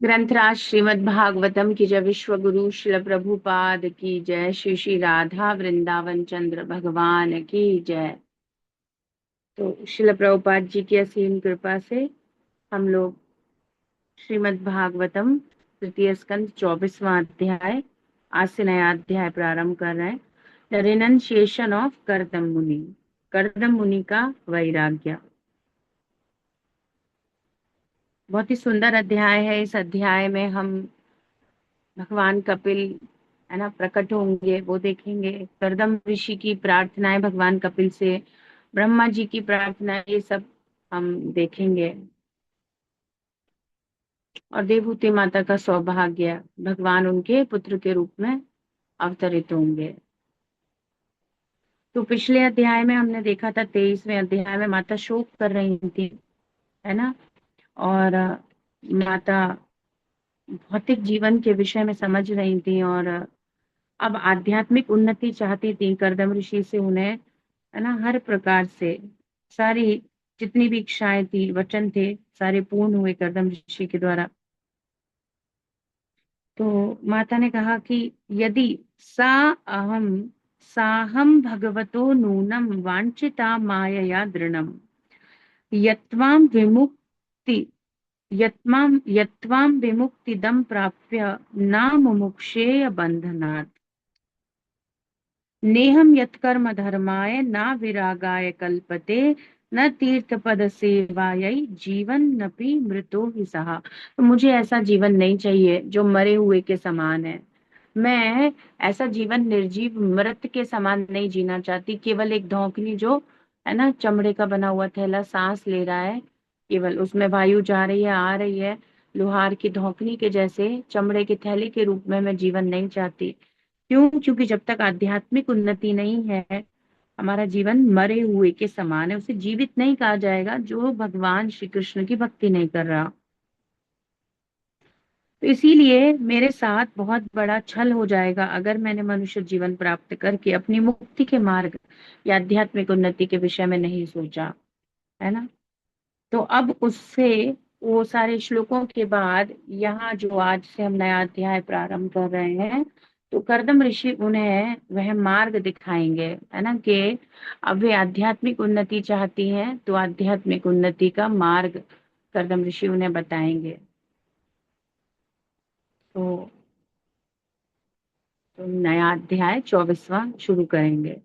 ग्रंथराज श्रीमद् भागवतम की जय। विश्व गुरु शिल प्रभुपाद की जय। श्री श्री राधा वृंदावन चंद्र भगवान की जय। तो शिल प्रभुपाद जी की असीम कृपा से हम लोग श्रीमद् भागवतम तृतीय स्कंद 24वां अध्याय आज से नया अध्याय प्रारंभ कर रहे हैं। द रिनंसिएशन ऑफ कर्दम मुनि, कर्दम मुनि का वैराग्य। बहुत ही सुंदर अध्याय है। इस अध्याय में हम भगवान कपिल है ना प्रकट होंगे, वो देखेंगे। करदम ऋषि की प्रार्थनाएं भगवान कपिल से, ब्रह्मा जी की प्रार्थना, ये सब हम देखेंगे। और देवहूति माता का सौभाग्य, भगवान उनके पुत्र के रूप में अवतरित होंगे। तो पिछले अध्याय में हमने देखा था, 23वें अध्याय में माता शोक कर रही थी, है ना। और माता भौतिक जीवन के विषय में समझ रही थी और अब आध्यात्मिक उन्नति चाहती थी। करदम ऋषि से उन्हें है ना हर प्रकार से सारी जितनी भी इच्छाएं थी, वचन थे, सारे पूर्ण हुए करदम ऋषि के द्वारा। तो माता ने कहा कि यदि सा अहम साहम भगवतो नूनम वांछिता मायया दृढ़म यत्वां विमुक्ति यत्वां विमुक्तिदं प्राप्य न मुमुक्षेय बंधनात् नेहम यत्कर्म धर्माय न विरागाय कल्पते न तीर्थ पद सेवायै जीवन नपि मृतो ही सहा। तो मुझे ऐसा जीवन नहीं चाहिए जो मरे हुए के समान है। मैं ऐसा जीवन निर्जीव मृत के समान नहीं जीना चाहती, केवल एक धौंकनी जो है ना चमड़े का बना हुआ थैला सांस ले रहा है, केवल उसमें वायु जा रही है आ रही है, लोहार की धौंकनी के जैसे चमड़े के थैले के रूप में मैं जीवन नहीं चाहती। क्यों? क्योंकि जब तक आध्यात्मिक उन्नति नहीं है, हमारा जीवन मरे हुए के समान है। उसे जीवित नहीं कहा जाएगा जो भगवान श्री कृष्ण की भक्ति नहीं कर रहा। तो इसीलिए मेरे साथ बहुत बड़ा छल हो जाएगा अगर मैंने मनुष्य जीवन प्राप्त करके अपनी मुक्ति के मार्ग या आध्यात्मिक उन्नति के विषय में नहीं सोचा, है ना। तो अब उससे वो सारे श्लोकों के बाद यहाँ जो आज से हम नया अध्याय प्रारंभ कर रहे हैं, तो करदम ऋषि उन्हें वह मार्ग दिखाएंगे, है ना, कि अब वे आध्यात्मिक उन्नति चाहती हैं तो आध्यात्मिक उन्नति का मार्ग करदम ऋषि उन्हें बताएंगे। तो, तो नया अध्याय 24वां शुरू करेंगे।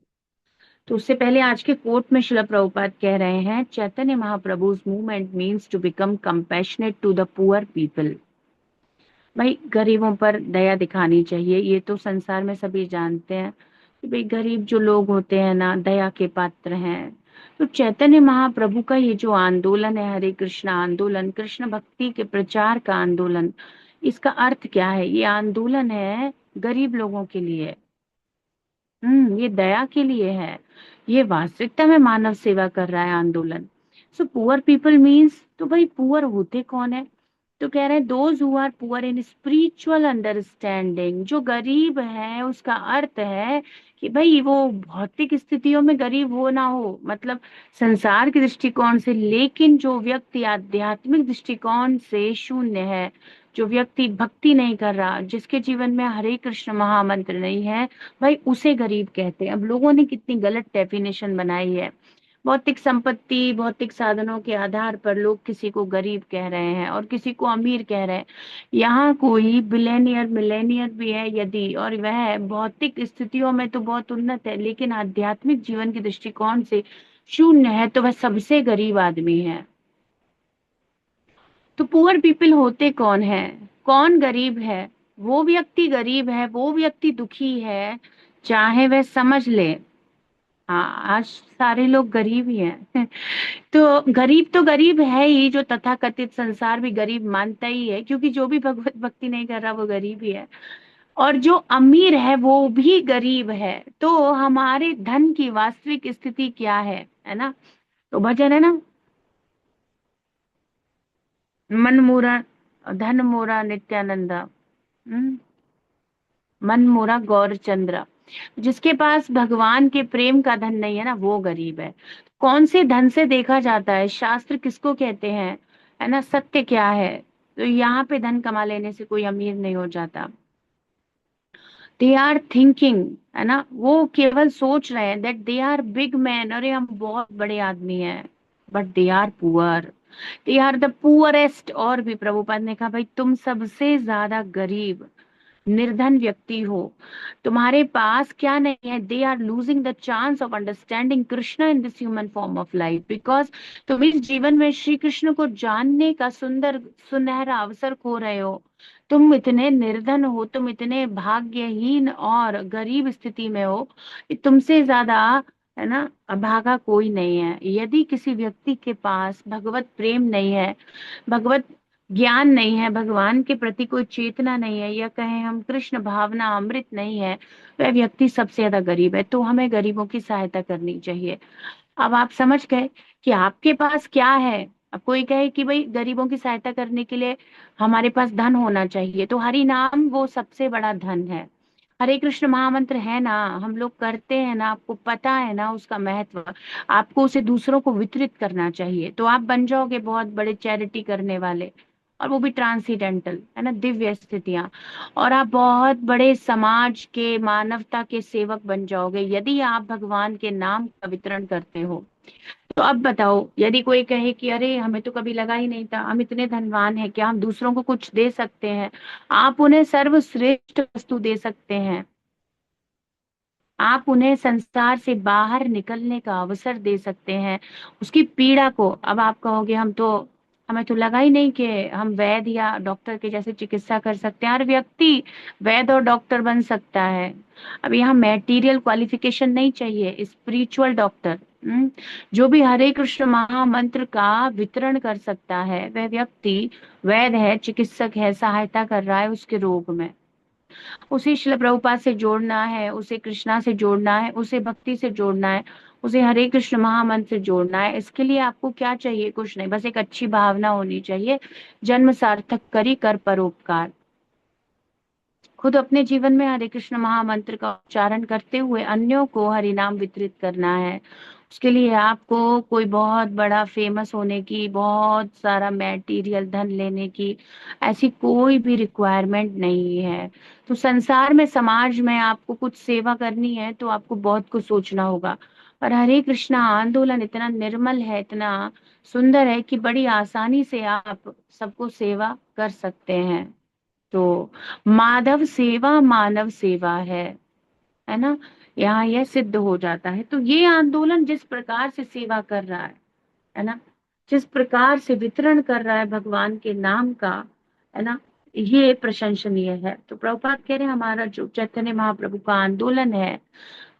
तो उससे पहले आज के कोट में श्रील प्रभुपाद कह रहे हैं, Chaitanya Mahaprabhu's movement means to become compassionate to the poor people. भाई गरीबों पर दया दिखानी चाहिए, ये तो संसार में सभी जानते हैं कि भाई गरीब जो लोग होते हैं ना दया के पात्र हैं। तो चैतन्य महाप्रभु का ये जो आंदोलन है, हरे कृष्ण आंदोलन, कृष्ण भक्ति के प्रचार का आंदोलन, इसका अर्थ क्या है? ये आंदोलन है गरीब लोगों के लिए। ये दया के लिए है। ये वास्तविकता में मानव सेवा कर रहा है आंदोलन। सो पुअर पीपल मीन्स, तो भाई पुअर होते कौन है? तो कह रहे हैं those who are poor in spiritual understanding. जो गरीब है उसका अर्थ है कि भाई वो भौतिक स्थितियों में गरीब हो ना हो, मतलब संसार के दृष्टिकोण से, लेकिन जो व्यक्ति आध्यात्मिक दृष्टिकोण से शून्य है, जो व्यक्ति भक्ति नहीं कर रहा, जिसके जीवन में हरे कृष्ण महामंत्र नहीं है, भाई उसे गरीब कहते हैं। अब लोगों ने कितनी गलत डेफिनेशन बनाई है। भौतिक संपत्ति, भौतिक साधनों के आधार पर लोग किसी को गरीब कह रहे हैं और किसी को अमीर कह रहे हैं। यहाँ कोई बिलेनियर मिलेनियर भी है यदि, और वह भौतिक स्थितियों में तो बहुत उन्नत है, लेकिन आध्यात्मिक जीवन के दृष्टिकोण से शून्य है, तो वह सबसे गरीब आदमी है। तो पुअर पीपल होते कौन है? कौन गरीब है? वो व्यक्ति गरीब है, वो व्यक्ति दुखी है, चाहे वह समझ ले। हाँ, आज सारे लोग गरीब ही हैं। तो गरीब है ही, जो तथाकथित संसार भी गरीब मानता ही है, क्योंकि जो भी भगवत भक्ति नहीं कर रहा वो गरीब ही है। और जो अमीर है वो भी गरीब है। तो हमारे धन की वास्तविक स्थिति क्या है ना। तो भजन है ना, मन मोरा धन मोरा नित्यानंदा, मन मोरा गौरचंद्र। जिसके पास भगवान के प्रेम का धन नहीं है ना, वो गरीब है। कौन से धन से देखा जाता है? शास्त्र किसको कहते हैं, है ना, सत्य क्या है? तो यहाँ पे धन कमा लेने से कोई अमीर नहीं हो जाता। दे आर थिंकिंग, है ना, वो केवल सोच रहे हैं that they are big man, अरे हम बहुत बड़े आदमी हैं, but they are poor, they are the poorest. और भी प्रभुपाद ने कहा, भाई तुम सबसे ज्यादा गरीब निर्धन व्यक्ति हो, तुम्हारे पास क्या नहीं है। They are losing the chance of understanding Krishna in this human form of life, because तुम इस जीवन में श्री कृष्ण को जानने का सुंदर सुनहरा अवसर खो रहे हो। तुम इतने निर्धन हो, तुम इतने भाग्यहीन और गरीब स्थिति में हो कि तुमसे ज्यादा, है ना, अभागा कोई नहीं है। यदि किसी व्यक्ति के पास भगवत प्रेम नहीं है, भगवत ज्ञान नहीं है, भगवान के प्रति कोई चेतना नहीं है, या कहें हम कृष्ण भावना अमृत नहीं है, वह व्यक्ति सबसे ज्यादा गरीब है। तो हमें गरीबों की सहायता करनी चाहिए। अब आप समझ गए कि आपके पास क्या है। अब कोई कहे कि भाई गरीबों की सहायता करने के लिए हमारे पास धन होना चाहिए, तो हरि नाम वो सबसे बड़ा धन है। हरे कृष्ण महामंत्र है ना, हम लोग करते हैं ना, आपको पता है ना उसका महत्व, आपको उसे दूसरों को वितरित करना चाहिए, तो आप बन जाओगे बहुत बड़े चैरिटी करने वाले, और वो भी ट्रांसीडेंटल, है ना, दिव्य स्थितियां। और आप बहुत बड़े समाज के, मानवता के सेवक बन जाओगे यदि आप भगवान के नाम का वितरण करते हो। तो अब बताओ, यदि कोई कहे कि अरे हमें तो कभी लगा ही नहीं था, हम इतने धनवान हैं, क्या हम दूसरों को कुछ दे सकते हैं? आप उन्हें सर्वश्रेष्ठ वस्तु दे सकते हैं, आप उन्हें संसार से बाहर निकलने का अवसर दे सकते हैं, उसकी पीड़ा को। अब आप कहोगे हम तो, हमें तो लगा ही नहीं कि हम वैद्य या डॉक्टर के जैसे चिकित्सा कर सकते हैं। हर व्यक्ति वैद्य और डॉक्टर बन सकता है। अब यहाँ मैटीरियल क्वालिफिकेशन नहीं चाहिए, स्पिरिचुअल डॉक्टर। जो भी हरे कृष्ण महामंत्र का वितरण कर सकता है वह व्यक्ति वैद्य है, चिकित्सक है, सहायता कर रहा है उसके रोग में। उसे शिल प्रभुपाद से जोड़ना है, उसे कृष्णा से जोड़ना है, उसे भक्ति से जोड़ना है, उसे हरे कृष्ण महामंत्र से जोड़ना है। इसके लिए आपको क्या चाहिए? कुछ नहीं, बस एक अच्छी भावना होनी चाहिए। जन्म सार्थक करी कर परोपकार। खुद अपने जीवन में हरे कृष्ण महामंत्र का उच्चारण करते हुए अन्यों को हरि नाम वितरित करना है। उसके लिए आपको कोई बहुत बड़ा फेमस होने की, बहुत सारा मैटीरियल धन लेने की ऐसी कोई भी रिक्वायरमेंट नहीं है। तो संसार में, समाज में आपको कुछ सेवा करनी है तो आपको बहुत कुछ सोचना होगा। और हरे कृष्णा आंदोलन इतना निर्मल है, इतना सुंदर है कि बड़ी आसानी से आप सबको सेवा कर सकते हैं। तो माधव सेवा मानव सेवा है ना, यहाँ यह सिद्ध हो जाता है। तो ये आंदोलन जिस प्रकार से सेवा कर रहा है ना, जिस प्रकार से वितरण कर रहा है भगवान के नाम का, है ना, ये प्रशंसनीय है। तो प्रभुपाद कह रहे हैं हमारा जो चैतन्य महाप्रभु का आंदोलन है,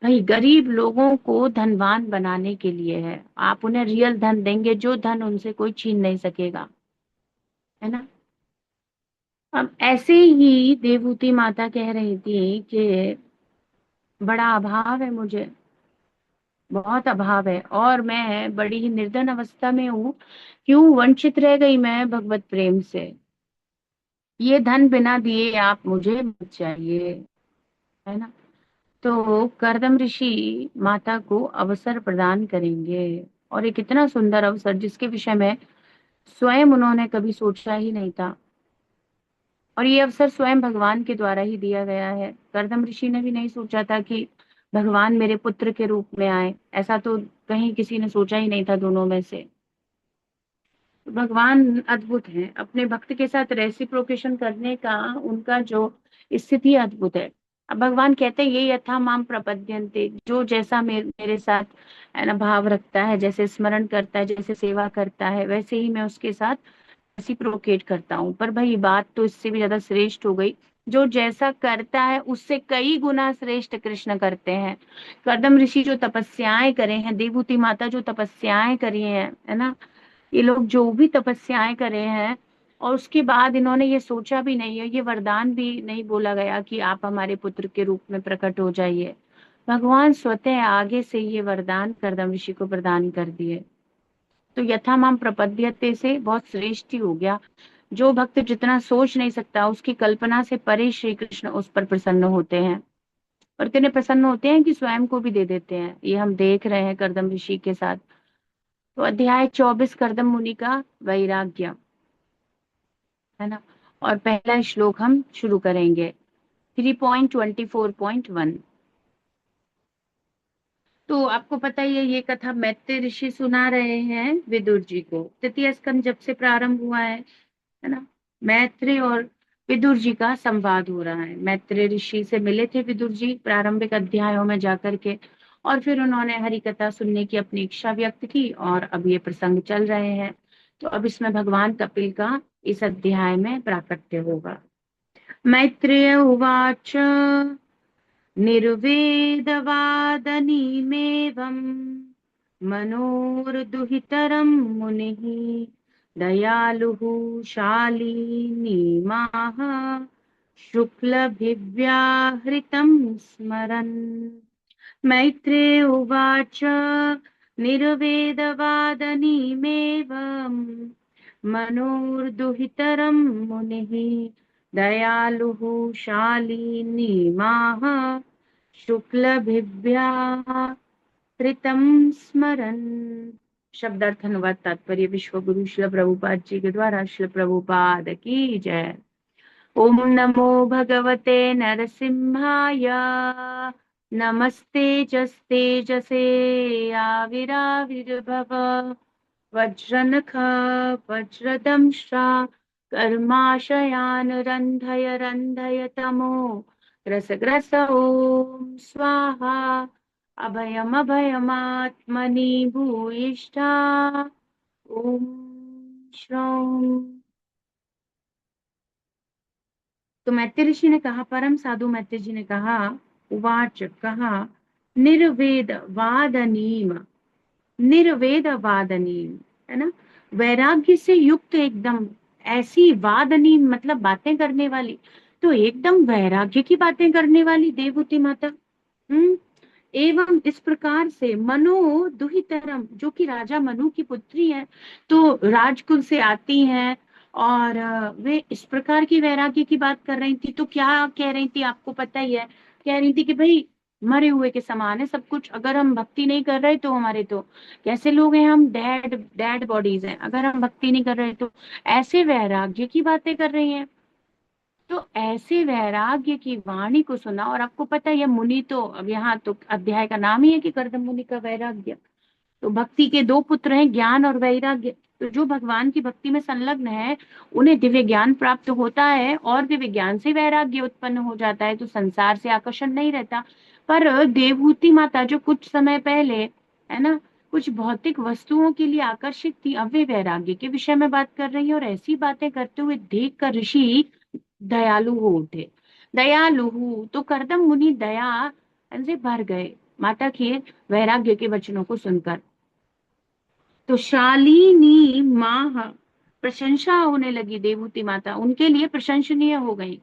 भाई गरीब लोगों को धनवान बनाने के लिए है। आप उन्हें रियल धन देंगे, जो धन उनसे कोई छीन नहीं सकेगा, है ना। अब ऐसे ही देवहूति माता कह रही थी कि बड़ा अभाव है मुझे, बहुत अभाव है, और मैं बड़ी ही निर्धन अवस्था में हूँ, क्यों वंचित रह गई मैं भगवत प्रेम से। ये धन बिना दिए आप मुझे मत चाहिए, है ना। तो करदम ऋषि माता को अवसर प्रदान करेंगे, और एक इतना सुंदर अवसर जिसके विषय में स्वयं उन्होंने कभी सोचा ही नहीं था, और ये अवसर स्वयं भगवान के द्वारा ही दिया गया है। करदम ऋषि ने भी नहीं सोचा था कि भगवान मेरे पुत्र के रूप में आए, ऐसा तो कहीं किसी ने सोचा ही नहीं था दोनों में से। भगवान अद्भुत है, अपने भक्त के साथ रेसिप्रोकेशन करने का उनका जो स्थिति अद्भुत है। अब भगवान कहते हैं ये यथा माम प्रपद्यन्ते, जो जैसा मेरे साथ, है ना, भाव रखता है, जैसे स्मरण करता है, जैसे सेवा करता है, वैसे ही मैं उसके साथ रेसिप्रोकेट करता हूँ। पर भाई बात तो इससे भी ज्यादा श्रेष्ठ हो गई, जो जैसा करता है उससे कई गुना श्रेष्ठ कृष्ण करते हैं। कर्दम ऋषि जो तपस्याएं करे हैं, देवहूति माता जो तपस्याएं करी हैं, है ना, ये लोग जो भी तपस्याएं करे हैं, और उसके बाद इन्होंने ये सोचा भी नहीं है, ये वरदान भी नहीं बोला गया कि आप हमारे पुत्र के रूप में प्रकट हो जाइए। भगवान स्वतः आगे से ये वरदान कर्दम ऋषि को प्रदान कर दिए। तो यथामाम प्रपद्यते से बहुत श्रेष्ठ ही हो गया। जो भक्त जितना सोच नहीं सकता, उसकी कल्पना से परे श्री कृष्ण उस पर प्रसन्न होते हैं, और इतने प्रसन्न होते हैं कि स्वयं को भी दे देते हैं। ये हम देख रहे हैं कर्दम ऋषि के साथ। तो अध्याय 24 कर्दम मुनि का वैराग्य। है ना। और पहला श्लोक हम शुरू करेंगे 3.24.1। तो आपको पता ही है, ये कथा मैत्रेय ऋषि सुना रहे हैं विदुर जी को। तृतीय स्कंद जब से प्रारंभ हुआ है ना, मैत्रेय और विदुर जी का संवाद हो रहा है। मैत्रेय ऋषि से मिले थे विदुर जी प्रारंभिक अध्यायों में जाकर के, और फिर उन्होंने हरि कथा सुनने की अपनी इच्छा व्यक्त की, और अब ये प्रसंग चल रहे हैं। तो अब इसमें भगवान कपिल का इस अध्याय में प्राकट्य होगा। मैत्रेय उवाच निर्वेदवादनीमेवम् मनोर्दुहितरं मुनिः दयालुः शालीनीमाह शुक्लभिव्याहृतं स्मरन्। मैत्रेय उवाच निर्वेदवादनीमेवम् मनोर्दुहितरं मुनिः दयालुः शालीनीमाह शुक्लभिव्याहृतं स्मरन्। शब्दार्थ अनुवाद तात्पर्य विश्व गुरु श्रील प्रभुपाद जी के द्वारा। श्रील प्रभुपाद की जय। ओम नमो भगवते नरसिंहाय नमस्ते जस्ते आविराविर्भव वज्रनख वज्रदंष्ट्रा कर्माशयान् रन्धय रन्धय तमो ग्रस ग्रस ओम स्वाहा अभयमभयमात्मनि भूयिष्ठा ओम श्रौं। तो मैत्रेय ऋषि ने कहा, परम साधु मैत्रेय जी ने कहा, उवाच कहा, निर्वेद वादनीम, निर्वेद वादनीम, है ना, वैराग्य से युक्त एकदम, ऐसी वादनीम मतलब बातें करने वाली, तो एकदम वैराग्य की बातें करने वाली देवहूति माता। हम्म। एवं इस प्रकार से मनो दुहितरम, जो कि राजा मनु की पुत्री है, तो राजकुल से आती हैं, और वे इस प्रकार की वैराग्य की बात कर रही थी। तो क्या कह रही थी आपको पता ही है, कह रही थी कि भाई मरे हुए के समान है सब कुछ, अगर हम भक्ति नहीं कर रहे तो हमारे तो कैसे लोग हैं, हम डेड डेड बॉडीज हैं अगर हम भक्ति नहीं कर रहे तो। ऐसे वैराग्य की बातें कर रही हैं। तो ऐसे वैराग्य की वाणी को सुना, और आपको पता है ये मुनि, तो अब यहाँ तो अध्याय का नाम ही है कि कर्दम मुनि का वैराग्य। तो भक्ति के दो पुत्र हैं, ज्ञान और वैराग्य। तो जो भगवान की भक्ति में संलग्न है उन्हें दिव्य ज्ञान प्राप्त होता है, और दिव्य ज्ञान से वैराग्य उत्पन्न हो जाता है, तो संसार से आकर्षण नहीं रहता। पर देवहूति माता जो कुछ समय पहले, है ना, कुछ भौतिक वस्तुओं के लिए आकर्षित थी, अब वे वैराग्य के विषय में बात कर रही है। और ऐसी बातें करते हुए देख कर ऋषि दयालु हो उठे। दयालु तो करदम मुनि दया से भर गए माता के वैराग्य के वचनों को सुनकर। तो शालिनी माह, प्रशंसा होने लगी देवहूति माता, उनके लिए प्रशंसनीय हो गई।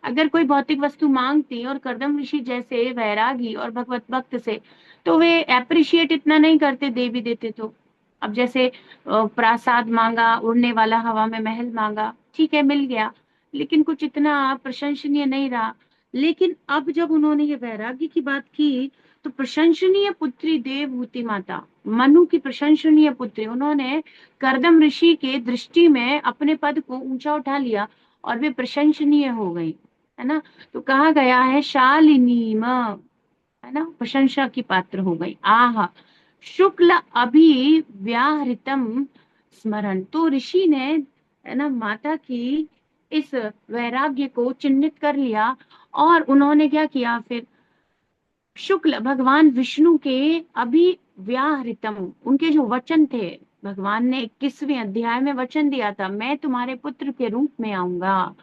अगर कोई भौतिक वस्तु मांगती और करदम ऋषि जैसे वैरागी और भगवत भक्त से, तो वे एप्रिशिएट इतना नहीं करते, दे भी देते। तो अब जैसे प्रासाद मांगा, उड़ने वाला हवा में महल मांगा, ठीक है मिल गया, लेकिन कुछ इतना प्रशंसनीय नहीं रहा। लेकिन अब जब उन्होंने ये वैराग्य की बात की, तो प्रशंसनीय पुत्री देवहूति माता, मनु की प्रशंसनीय पुत्री, उन्होंने करदम ऋषि के दृष्टि में अपने पद को ऊंचा उठा लिया, और वे प्रशंसनीय हो गई, है ना। तो कहा गया है शालिनीम, है ना, प्रशंसा की पात्र हो गई। आह शुक्ल अभिव्याहृतम स्मरण, तो ऋषि ने, है ना, माता की इस वैराग्य को चिन्हित कर लिया, और उन्होंने क्या किया फिर, शुक्ल भगवान विष्णु के अभिव्याहृतम, उनके जो वचन थे, भगवान ने 21वें अध्याय में वचन दिया था, मैं तुम्हारे पुत्र के रूप में आऊंगा,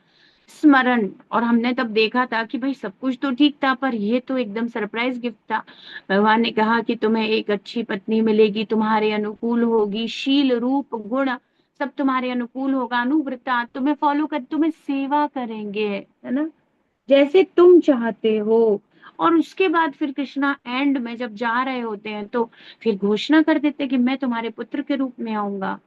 स्मरण। और हमने तब देखा था कि भाई सब कुछ तो ठीक था, पर ये तो एकदम सरप्राइज गिफ्ट था। भगवान ने कहा कि तुम्हें एक अच्छी पत्नी मिलेगी, तुम्हारे अनुकूल होगी, शील रूप गुण सब तुम्हारे अनुकूल होगा, अनुव्रता तुम्हें फॉलो कर, तुम्हें सेवा करेंगे, है ना, जैसे तुम चाहते हो। और उसके बाद फिर कृष्णा एंड में जब जा रहे होते हैं, तो फिर घोषणा कर देते कि मैं तुम्हारे पुत्र के रूप में आऊंगा।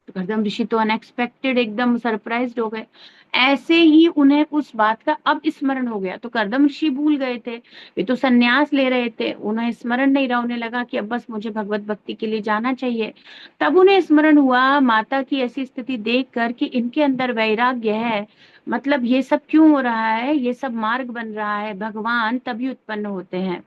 तो कर्दम ऋषि तो अनएक्सपेक्टेड एकदम सरप्राइज्ड हो गए। ऐसे ही उन्हें उस बात का अब स्मरण हो गया। तो कर्दम ऋषि भूल गए थे, वे तो संन्यास ले रहे थे, उन्हें स्मरण नहीं रहा। उन्हें लगा कि अब बस मुझे भगवत भक्ति के लिए जाना चाहिए। तब उन्हें स्मरण हुआ माता की ऐसी स्थिति देख कर कि इनके अंदर वैराग्य है, मतलब ये सब क्यों हो रहा है, ये सब मार्ग बन रहा है, भगवान तभी उत्पन्न होते हैं।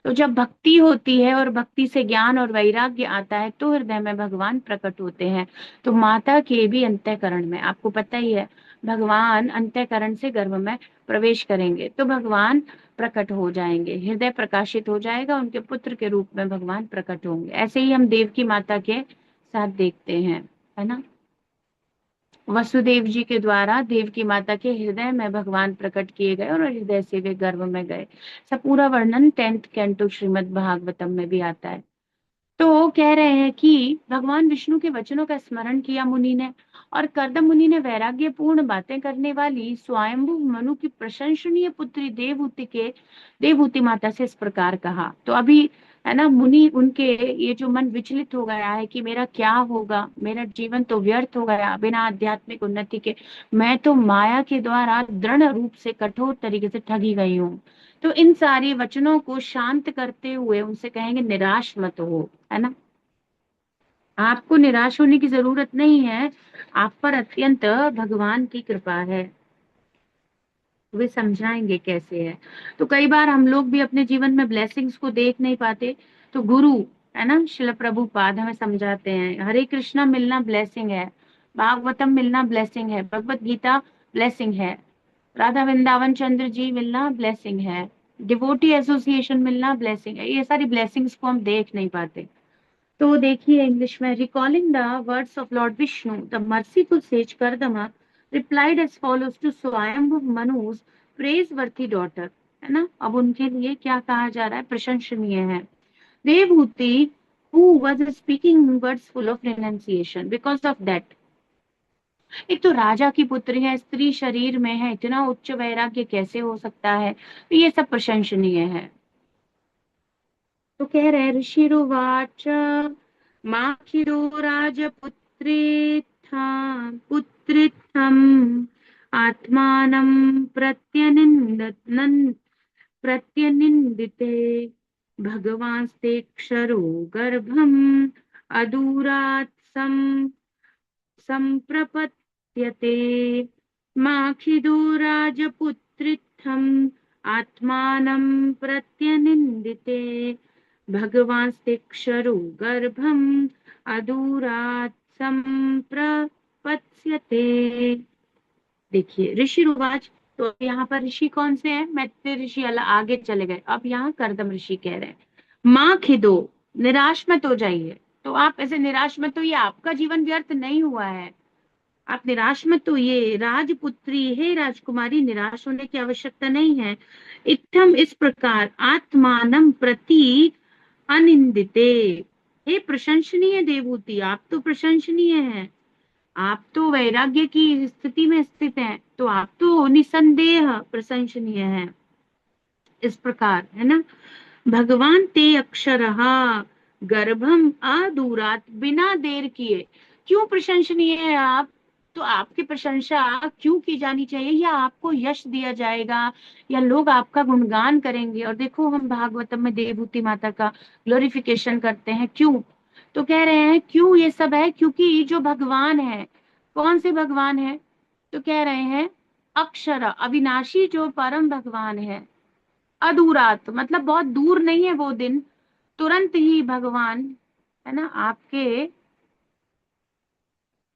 तो जब भक्ति होती है और भक्ति से ज्ञान और वैराग्य आता है तो हृदय में भगवान प्रकट होते हैं। तो माता के भी अंतःकरण में, आपको पता ही है, भगवान अंतःकरण से गर्भ में प्रवेश करेंगे तो भगवान प्रकट हो जाएंगे, हृदय प्रकाशित हो जाएगा, उनके पुत्र के रूप में भगवान प्रकट होंगे। ऐसे ही हम देव की माता के साथ देखते हैं, है ना। वसुदेव जी के द्वारा देव की माता के हृदय में भगवान प्रकट किए गए और हृदय से वे गर्भ में गए। सब पूरा वर्णन 10th कैंटो श्रीमद् भागवतम में भी आता है। तो कह रहे हैं कि भगवान विष्णु के वचनों का स्मरण किया मुनि ने, और कर्दम मुनि ने वैराग्य पूर्ण बातें करने वाली स्वयंभू मनु की प्रशंसनीय पुत्री देवहूति माता से इस प्रकार कहा। तो अभी, है ना, मुनि उनके ये जो मन विचलित हो गया है कि मेरा क्या होगा, मेरा जीवन तो व्यर्थ हो गया बिना आध्यात्मिक उन्नति के, मैं तो माया के द्वारा दृढ़ रूप से कठोर तरीके से ठगी गई हूँ। तो इन सारे वचनों को शांत करते हुए उनसे कहेंगे निराश मत हो, है ना। आपको निराश होने की जरूरत नहीं है, आप पर अत्यंत भगवान की कृपा है। वे समझाएंगे कैसे है। तो कई बार हम लोग भी अपने जीवन में ब्लेसिंग्स को देख नहीं पाते, तो गुरु, है ना, शिल प्रभुपाद हमें समझाते हैं, हरे कृष्णा मिलना ब्लेसिंग है, भागवतम मिलना ब्लेसिंग है, भगवत गीता ब्लेसिंग है, राधा वृंदावन चंद्र जी मिलना ब्लेसिंग है, डिवोटी एसोसिएशन मिलना ब्लेसिंग है। ये सारी ब्लेसिंग्स को हम देख नहीं पाते। तो देखिए इंग्लिश में, recalling the words of Lord Vishnu the merciful sage Kardama replied as follows to Swayambhu Manuj praise worthy daughter, है ना। अब उनके लिए क्या कहा जा रहा है, प्रशंसनीय है। Devahuti who was speaking words full of renunciation because of that. एक तो राजा की पुत्री है, स्त्री शरीर में है, इतना उच्च वैराग्य कैसे हो सकता है, तो ये सब प्रशंसनीय है। तो कह रहे ऋषिरुवाच माखिरो राजपुत्रेथा पुत्रिथम आत्मानं प्रत्यनिन्दिते भगवांस्ते क्षरो गर्भम अदूरात् संप्रपद्यते माखिदो राजपुत्रिथम आत्मानं प्रत्यनिन्दिते भगवांस्ते क्षरो गर्भम अदूरात् संप्रपत्स्यते। देखिए ऋषि रुवाच, तो यहाँ पर ऋषि कौन से हैं, मैत्रेय ऋषि आगे चले गए, अब यहाँ कर्दम ऋषि कह रहे हैं माँ खिदो, निराश मत हो जाइए। तो आप ऐसे निराश मत होइए, आपका जीवन व्यर्थ नहीं हुआ है, आप निराश मत होइए। राजपुत्री, हे राजकुमारी, निराश होने की आवश्यकता नहीं है। इत्थम, इस प्रकार, आत्मानम प्रति अनिंदिते, हे प्रशंसनीय देवहूति, आप तो प्रशंसनीय हैं, आप तो वैराग्य की स्थिति में स्थित हैं, तो आप तो निसंदेह प्रशंसनीय हैं। इस प्रकार, है ना, भगवान ते अक्षरहा गर्भम अदूरात, बिना देर किए। क्यों प्रशंसनीय है आप, तो आपकी प्रशंसा क्यों की जानी चाहिए, या आपको यश दिया जाएगा, या लोग आपका गुणगान करेंगे। और देखो हम भागवतम में देवहूति माता का ग्लोरिफिकेशन करते हैं, क्यों, तो कह रहे हैं क्यों ये सब है, क्योंकि जो भगवान है, कौन से भगवान है, तो कह रहे हैं अक्षर अविनाशी जो परम भगवान है, अधूरात मतलब बहुत दूर नहीं है वो दिन, तुरंत ही भगवान, है ना, आपके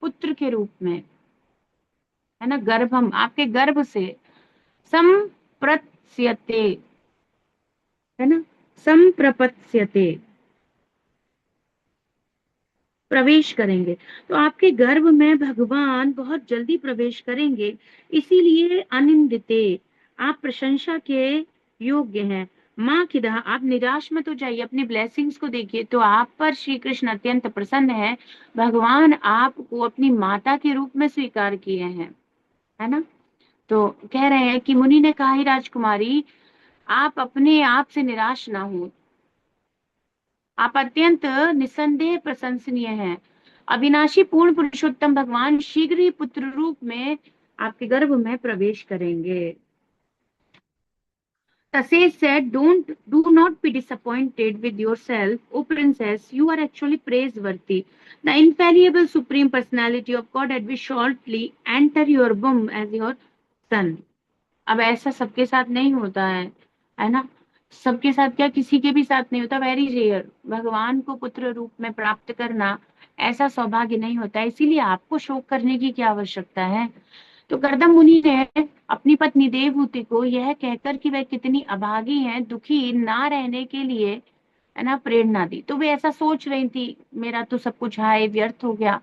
पुत्र के रूप में, है ना, गर्भम, आपके गर्भ से संप्रत्स्यते, है ना, संप्रपत्स्यते, प्रवेश करेंगे। तो आपके गर्भ में भगवान बहुत जल्दी प्रवेश करेंगे, इसीलिए अनिंदिते, आप प्रशंसा के योग्य हैं। माँ खिदा, आप निराश मत हो जाइए, अपनी ब्लेसिंग्स को देखिए, तो आप पर श्री कृष्ण अत्यंत प्रसन्न है, भगवान आपको अपनी माता के रूप में स्वीकार किए हैं, है ना। तो कह रहे हैं कि मुनि ने कहा, ही राजकुमारी, आप अपने आप से निराश ना हो, आप अत्यंत निसंदेह प्रशंसनीय हैं। अविनाशी पूर्ण पुरुषोत्तम भगवान शीघ्र ही पुत्र रूप में आपके गर्भ में प्रवेश करेंगे। The sage said, do not be disappointed with yourself, O princess. You are actually praiseworthy. The infallible supreme personality of Godhead will shortly enter your womb as your son. अब ऐसा सबके साथ नहीं होता है ना? सबके साथ क्या, किसी के भी साथ नहीं होता, वेरी रेयर। भगवान को पुत्र रूप में प्राप्त करना ऐसा सौभाग्य नहीं होता है, इसीलिए आपको शोक करने की क्या आवश्यकता है। तो कर्दम मुनि ने अपनी पत्नी देवहूति को यह कहकर कि वह कितनी अभागी हैं, दुखी ना रहने के लिए, है ना, प्रेरणा दी। तो वे ऐसा सोच रही थी, मेरा तो सब कुछ हाय व्यर्थ हो गया।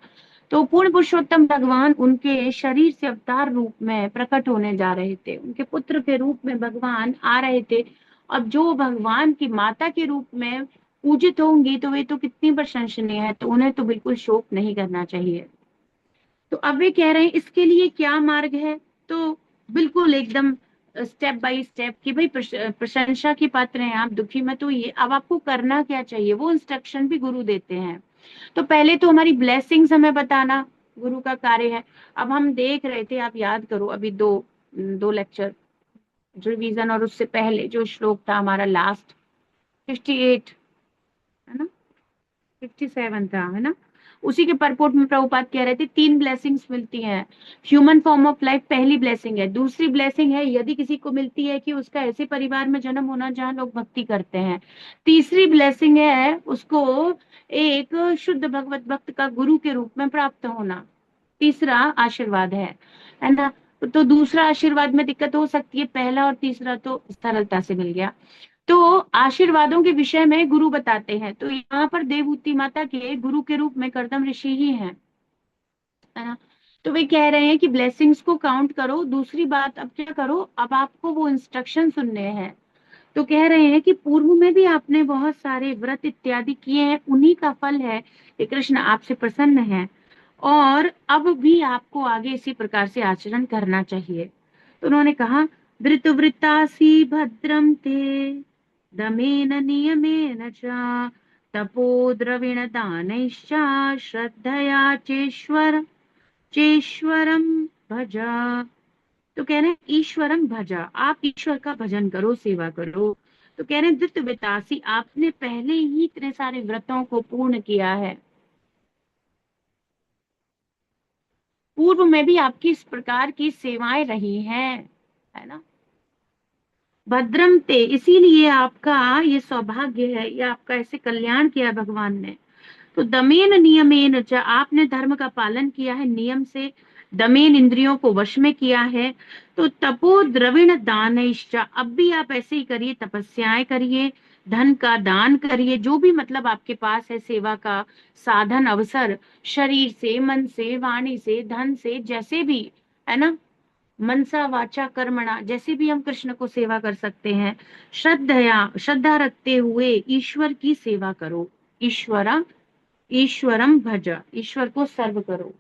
तो पूर्ण पुरुषोत्तम भगवान उनके शरीर से अवतार रूप में प्रकट होने जा रहे थे, उनके पुत्र के रूप में भगवान आ रहे थे। अब जो भगवान की माता के रूप में पूजित होंगी तो वे तो कितनी प्रशंसनीय है, तो उन्हें तो बिल्कुल शोक नहीं करना चाहिए। तो अब वे कह रहे हैं इसके लिए क्या मार्ग है। तो बिल्कुल एकदम स्टेप बाय स्टेप कि भाई प्रशंसा की पात्र हैं आप, दुखी मत होइए, अब आपको करना क्या चाहिए वो इंस्ट्रक्शन भी गुरु देते हैं। तो पहले तो हमारी ब्लेसिंग्स हमें बताना गुरु का कार्य है। अब हम देख रहे थे, आप याद करो, अभी दो दो लेक्चर रिवीजन और उससे पहले जो श्लोक था हमारा लास्ट 58 है ना, 57 था, है ना, उसी के परपोर्ट में प्रभुपाद कह रहे थे तीन ब्लेसिंग्स मिलती हैं। ह्यूमन फॉर्म ऑफ लाइफ पहली ब्लेसिंग है। दूसरी ब्लेसिंग है यदि किसी को मिलती है कि उसका ऐसे परिवार में जन्म होना जहां लोग भक्ति करते हैं। तीसरी ब्लेसिंग है उसको एक शुद्ध भगवत भक्त का गुरु के रूप में प्राप्त होना। तीसरा आशीर्वाद है ना। तो दूसरा आशीर्वाद में दिक्कत हो सकती है, पहला और तीसरा तो सरलता से मिल गया। तो आशीर्वादों के विषय में गुरु बताते हैं, तो यहाँ पर देवहूति माता के गुरु के रूप में कर्दम ऋषि ही हैं, है ना। तो वे कह रहे हैं कि ब्लेसिंग्स को काउंट करो। दूसरी बात अब क्या करो, अब आपको वो इंस्ट्रक्शन सुनने हैं। तो कह रहे हैं कि पूर्व में भी आपने बहुत सारे व्रत इत्यादि किए हैं, उन्हीं का फल है कि कृष्ण आपसे प्रसन्न है, और अब भी आपको आगे इसी प्रकार से आचरण करना चाहिए। तो उन्होंने कहा धृतवृत्तासि भद्रम ते दमेन नियमेन च तपो द्रविण दानैश्च श्रद्धया चेश्वरम भजा। तो कह रहे हैं ईश्वरम भजा, आप ईश्वर का भजन करो, सेवा करो। तो कह रहे हैं धृतवृत्तासि, आपने पहले ही इतने सारे व्रतों को पूर्ण किया है, पूर्व में भी आपकी इस प्रकार की सेवाएं रही हैं, है ना। भद्रम ते, इसीलिए आपका ये सौभाग्य है, ये आपका ऐसे कल्याण किया भगवान ने। तो दमेन नियमेन च, आपने धर्म का पालन किया है नियम से, दमेन इंद्रियों को वश में किया है। तो तपो द्रविण दानैश्च, अब भी आप ऐसे ही करिए, तपस्याएं करिए, धन का दान करिए, जो भी मतलब आपके पास है सेवा का साधन अवसर, शरीर से, मन से, वाणी से, धन से, जैसे भी, है ना, मनसा वाचा कर्मणा, जैसे भी हम कृष्ण को सेवा कर सकते हैं। श्रद्धा रखते हुए ईश्वर की सेवा करो। ईश्वरम भज, ईश्वर को सर्व करो,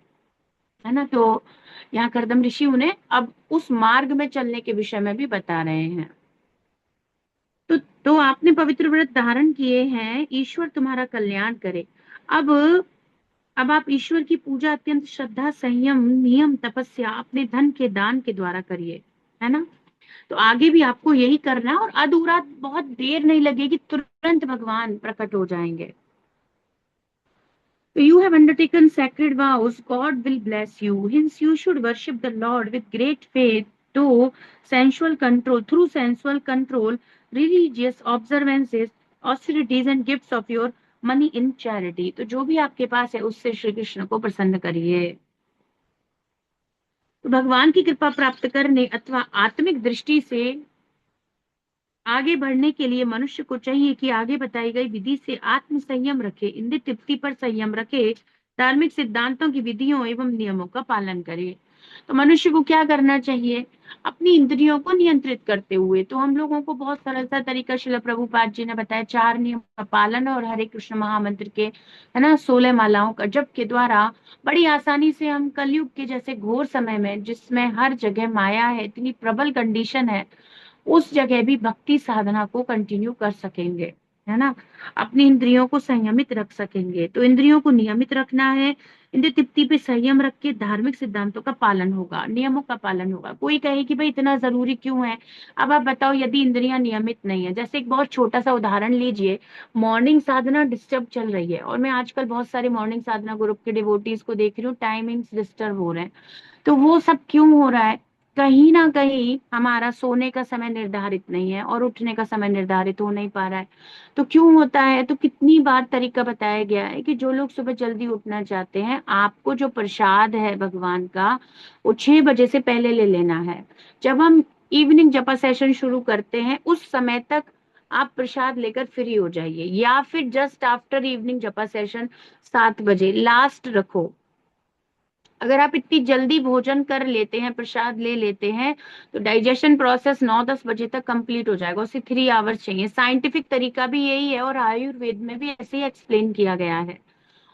है ना। तो यहाँ करदम ऋषि उन्हें अब उस मार्ग में चलने के विषय में भी बता रहे हैं। तो आपने पवित्र व्रत धारण किए हैं, ईश्वर तुम्हारा कल्याण करे। अब अब आप ईश्वर की पूजा अत्यंत श्रद्धा, संयम, नियम, तपस्या अपने धन के दान के द्वारा करिए, है ना। तो आगे भी आपको यही करना है, और अधूरा बहुत देर नहीं लगेगी, तुरंत भगवान प्रकट हो जाएंगे। So you have undertaken sacred vows, God will bless you. Hence you should worship the Lord with great faith to sensual control, through sensual control, religious observances, austerities and gifts of your money in charity. तो जो भी आपके पास है उससे श्री कृष्ण को प्रसन्न करिए। तो भगवान की कृपा प्राप्त करने अथवा आत्मिक दृष्टि से आगे बढ़ने के लिए मनुष्य को चाहिए कि आगे बताई गई विधि से आत्म संयम रखे, इंद्रिय तृप्ति पर संयम रखे, धार्मिक सिद्धांतों की विधियों एवं नियमों का पालन करे। तो मनुष्य को क्या करना चाहिए, अपनी इंद्रियों को नियंत्रित करते हुए। तो हम लोगों को बहुत सरल सा तरीका श्रील प्रभुपाद जी ने बताया, 4 नियम का पालन और हरे कृष्ण महामंत्र के, है ना, 16 मालाओं का जप के द्वारा बड़ी आसानी से हम कलयुग के जैसे घोर समय में, जिसमें हर जगह माया है, इतनी प्रबल कंडीशन है, उस जगह भी भक्ति साधना को कंटिन्यू कर सकेंगे। है ना, अपनी इंद्रियों को संयमित रख सकेंगे। तो इंद्रियों को नियमित रखना है, इंद्रिय तृप्ति पे संयम रख के धार्मिक सिद्धांतों का पालन होगा, नियमों का पालन होगा। कोई कहे कि भाई इतना जरूरी क्यों है? अब आप बताओ, यदि इंद्रियां नियमित नहीं है, जैसे एक बहुत छोटा सा उदाहरण लीजिए, मॉर्निंग साधना डिस्टर्ब चल रही है, और मैं आजकल बहुत सारे मॉर्निंग साधना ग्रुप के डिवोटीज को देख रही हूँ, टाइमिंग्स डिस्टर्ब हो रहे हैं। तो वो सब क्यों हो रहा है? कहीं ना कहीं हमारा सोने का समय निर्धारित नहीं है और उठने का समय निर्धारित हो नहीं पा रहा है। तो क्यों होता है? तो कितनी बार तरीका बताया गया है कि जो लोग सुबह जल्दी उठना चाहते हैं, आपको जो प्रसाद है भगवान का, वो 6 बजे से पहले ले लेना है। जब हम इवनिंग जपा सेशन शुरू करते हैं, उस समय तक आप प्रसाद लेकर फ्री हो जाइए, या फिर जस्ट आफ्टर इवनिंग जपा सेशन 7 बजे लास्ट रखो। अगर आप इतनी जल्दी भोजन कर लेते हैं, प्रसाद ले लेते हैं, तो डाइजेशन प्रोसेस 9-10 बजे तक कंप्लीट हो जाएगा। उसे 3 आवर्स चाहिए। साइंटिफिक तरीका भी यही है, और आयुर्वेद में भी ऐसे ही एक्सप्लेन किया गया है।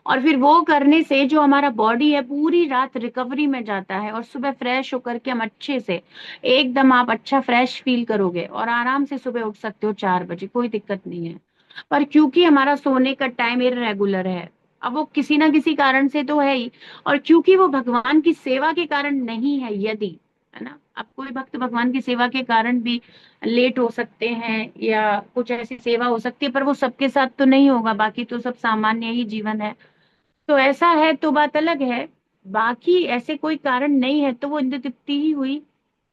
और फिर वो करने से जो हमारा बॉडी है पूरी रात रिकवरी में जाता है, और सुबह फ्रेश होकर के हम अच्छे से एकदम आप अच्छा फ्रेश फील करोगे, और आराम से सुबह उठ सकते हो 4 बजे, कोई दिक्कत नहीं है। पर क्योंकि हमारा सोने का टाइम इरेगुलर है, अब वो किसी ना किसी कारण से तो है ही, और क्योंकि वो भगवान की सेवा के कारण नहीं है, यदि, है ना, अब कोई भक्त भगवान की सेवा के कारण भी लेट हो सकते हैं, या कुछ ऐसी सेवा हो सकती है, पर वो सबके साथ तो नहीं होगा, बाकी तो सब सामान्य ही जीवन है। तो ऐसा है तो बात अलग है। बाकी ऐसे कोई कारण नहीं है तो वो इंद्र तृप्ति ही हुई,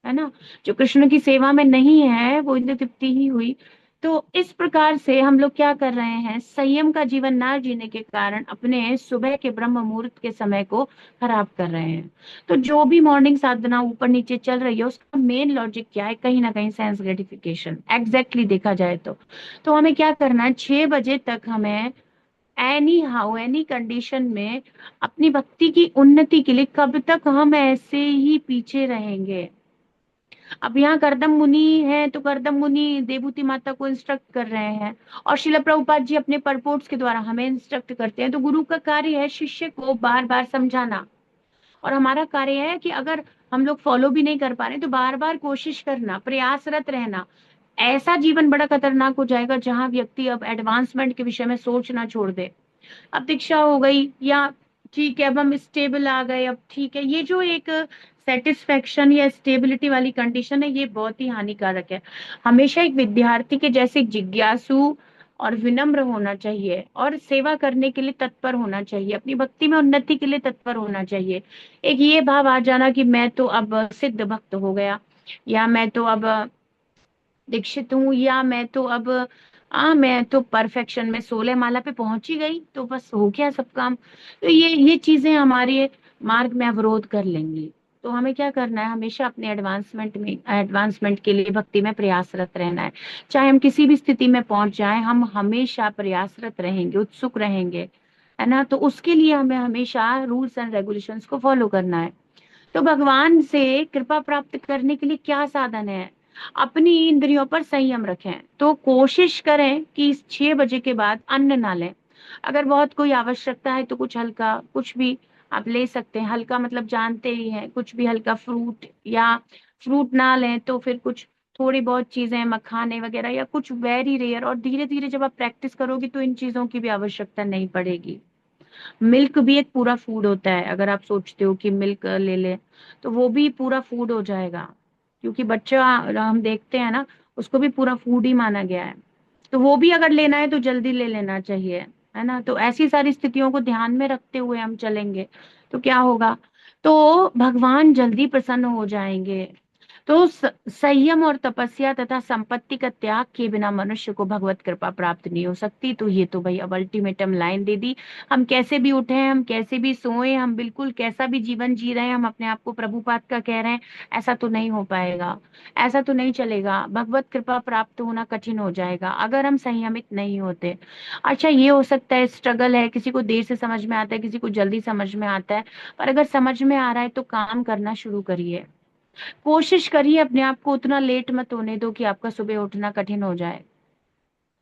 है ना। जो कृष्ण की सेवा में नहीं है वो इंद्र तृप्ति ही हुई। तो इस प्रकार से हम लोग क्या कर रहे हैं, संयम का जीवन ना जीने के कारण अपने सुबह के ब्रह्म मुहूर्त के समय को खराब कर रहे हैं। तो जो भी मॉर्निंग साधना ऊपर नीचे चल रही है, उसका मेन लॉजिक क्या है? कहीं ना कहीं सेंस ग्रेटिफिकेशन, एग्जैक्टली देखा जाए तो हमें क्या करना है, 6 बजे तक हमें एनी हाउ एनी कंडीशन में अपनी भक्ति की उन्नति के लिए, कब तक हम ऐसे ही पीछे रहेंगे? अब यहाँ करदम मुनि है, तो करदम मुनि देवूति माता को इंस्ट्रक्ट कर रहे हैं, और शिला प्रभुपाद जी अपने परपोर्ट्स के द्वारा हमें इंस्ट्रक्ट करते हैं। तो गुरु का कार्य है शिष्य को बार बार समझाना, और हमारा कार्य है कि अगर हम लोग फॉलो भी नहीं कर पा रहे तो बार बार कोशिश करना, प्रयासरत रहना। ऐसा जीवन बड़ा खतरनाक हो जाएगा जहां व्यक्ति अब एडवांसमेंट के विषय में सोचना छोड़ दे। अब दीक्षा हो गई, या ठीक है अब हम स्टेबल आ गए, अब ठीक है, ये जो एक सेटिस्फेक्शन या स्टेबिलिटी वाली कंडीशन है, ये बहुत ही हानिकारक है। हमेशा एक विद्यार्थी के जैसे जिज्ञासु और विनम्र होना चाहिए, और सेवा करने के लिए तत्पर होना चाहिए, अपनी भक्ति में उन्नति के लिए तत्पर होना चाहिए। एक ये भाव आ जाना कि मैं तो अब सिद्ध भक्त हो गया, या मैं तो अब दीक्षित हूँ, या मैं तो अब मैं तो परफेक्शन में 16 माला पे पहुंच ही गई, तो बस हो गया सब काम। तो ये चीजें हमारे मार्ग में अवरोध कर लेंगी। तो हमें क्या करना है, हमेशा अपने एडवांसमेंट के लिए भक्ति में प्रयासरत रहना है। चाहे हम किसी भी स्थिति में पहुंच जाएं, हम हमेशा प्रयासरत रहेंगे, उत्सुक रहेंगे, है ना। तो उसके लिए हमें हमेशा रूल्स एंड रेगुलेशंस को फॉलो करना है। तो भगवान से कृपा प्राप्त करने के लिए क्या साधन है? अपनी इंद्रियों पर संयम रखें। तो कोशिश करें कि इस 6 बजे के बाद अन्न ना लें। अगर बहुत कोई आवश्यकता है तो कुछ हल्का, कुछ भी आप ले सकते हैं। हल्का मतलब जानते ही हैं, कुछ भी हल्का फ्रूट, या फ्रूट ना लें तो फिर कुछ थोड़ी बहुत चीजें, मखाने वगैरह, या कुछ वेरी रेयर। और धीरे धीरे जब आप प्रैक्टिस करोगे तो इन चीजों की भी आवश्यकता नहीं पड़ेगी। मिल्क भी एक पूरा फूड होता है। अगर आप सोचते हो कि मिल्क ले ले, तो वो भी पूरा फूड हो जाएगा, क्योंकि बच्चा हम देखते हैं ना, उसको भी पूरा फूड ही माना गया है। तो वो भी अगर लेना है तो जल्दी ले लेना चाहिए, है ना। तो ऐसी सारी स्थितियों को ध्यान में रखते हुए हम चलेंगे तो क्या होगा, तो भगवान जल्दी प्रसन्न हो जाएंगे। तो संयम और तपस्या तथा संपत्ति का त्याग के बिना मनुष्य को भगवत कृपा प्राप्त नहीं हो सकती। तो ये तो भाई अब अल्टीमेटम लाइन दे दी। हम कैसे भी उठे, हम कैसे भी सोए, हम बिल्कुल कैसा भी जीवन जी रहे हैं, हम अपने आप को प्रभुपाद का कह रहे हैं, ऐसा तो नहीं हो पाएगा, ऐसा तो नहीं चलेगा। भगवत कृपा प्राप्त होना कठिन हो जाएगा अगर हम संयमित नहीं होते। अच्छा, ये हो सकता है स्ट्रगल है, किसी को देर से समझ में आता है, किसी को जल्दी समझ में आता है, पर अगर समझ में आ रहा है तो काम करना शुरू करिए। कोशिश करिए अपने आप को उतना लेट मत होने दो कि आपका सुबह उठना कठिन हो जाए।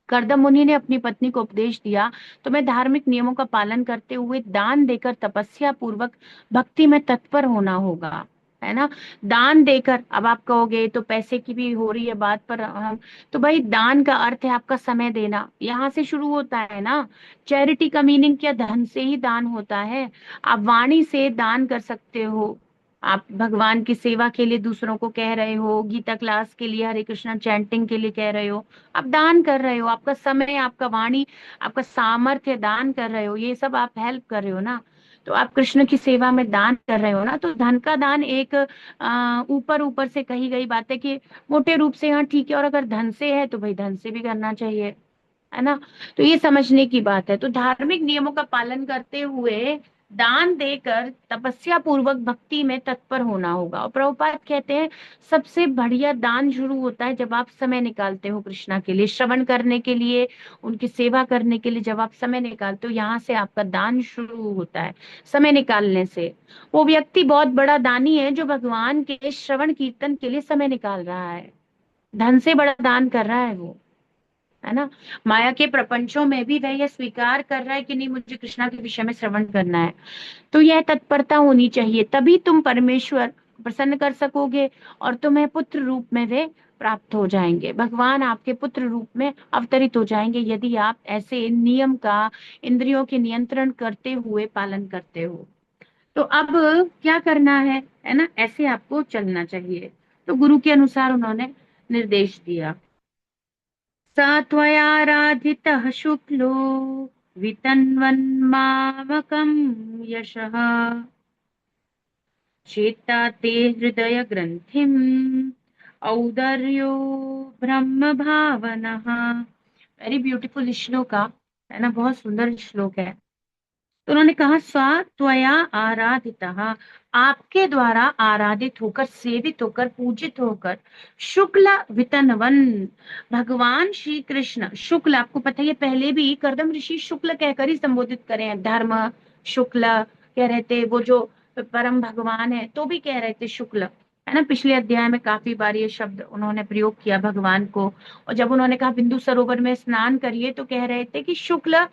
करदम मुनि ने अपनी पत्नी को उपदेश दिया, तुम्हें धार्मिक नियमों का पालन करते हुए दान देकर तपस्या पूर्वक भक्ति में तत्पर होना होगा। है ना। दान देकर, अब आप कहोगे तो पैसे की भी हो रही है बात, पर हम तो भाई दान का अर्थ है आपका समय देना, यहाँ से शुरू होता है ना। चैरिटी का मीनिंग क्या, धन से ही दान होता है। आप वाणी से दान कर सकते हो, आप भगवान की सेवा के लिए दूसरों को कह रहे हो, गीता क्लास के लिए, हरे कृष्णा चैंटिंग के लिए कह रहे हो, आप दान कर रहे हो, आपका समय, आपका वाणी, आपका सामर्थ्य दान कर रहे हो, ये सब आप हेल्प कर रहे हो ना। तो आप कृष्ण की सेवा में दान कर रहे हो ना। तो धन का दान एक ऊपर ऊपर से कही गई बात है कि मोटे रूप से हाँ ठीक है, और अगर धन से है तो भाई धन से भी करना चाहिए, है ना। तो ये समझने की बात है। तो धार्मिक नियमों का पालन करते हुए दान देकर तपस्या पूर्वक भक्ति में तत्पर होना होगा। और प्रभुपाद कहते हैं सबसे बढ़िया दान शुरू होता है जब आप समय निकालते हो कृष्णा के लिए, श्रवण करने के लिए, उनकी सेवा करने के लिए। जब आप समय निकालते हो, यहाँ से आपका दान शुरू होता है, समय निकालने से। वो व्यक्ति बहुत बड़ा दानी है जो भगवान के श्रवण कीर्तन के लिए समय निकाल रहा है, धन से बड़ा दान कर रहा है वो, है ना। माया के प्रपंचों में भी वह यह स्वीकार कर रहा है कि नहीं, मुझे कृष्णा के विषय में श्रवण करना है। तो यह तत्परता होनी चाहिए, तभी तुम परमेश्वर प्रसन्न कर सकोगे, और तुम्हें पुत्र रूप में वे प्राप्त हो जाएंगे, भगवान आपके पुत्र रूप में अवतरित हो जाएंगे, यदि आप ऐसे नियम का इंद्रियों के नियंत्रण करते हुए पालन करते हो। तो अब क्या करना है ना, ऐसे आपको चलना चाहिए। तो गुरु के अनुसार उन्होंने निर्देश दिया। स त्वयाराधितः शुक्लो वितन्वन्मामकं यशः चेता ते हृदय ग्रंथिम औदर्यो ब्रह्म भावनः। वेरी ब्यूटीफुल श्लोक है ना, बहुत सुंदर श्लोक है। तो उन्होंने कहा स्व त्वया आराधितः, आपके द्वारा आराधित होकर, सेवित होकर, पूजित होकर, शुक्ल वितनवन, भगवान श्री कृष्ण शुक्ल, आपको पता है ये पहले भी कर्दम ऋषि शुक्ल कहकर ही संबोधित करे हैं, धर्म शुक्ल कह रहे थे, वो जो परम भगवान है तो भी कह रहे थे शुक्ल, है ना। पिछले अध्याय में काफी बार ये शब्द उन्होंने प्रयोग किया भगवान को। और जब उन्होंने कहा बिंदु सरोवर में स्नान करिए, तो कह रहे थे कि शुक्ल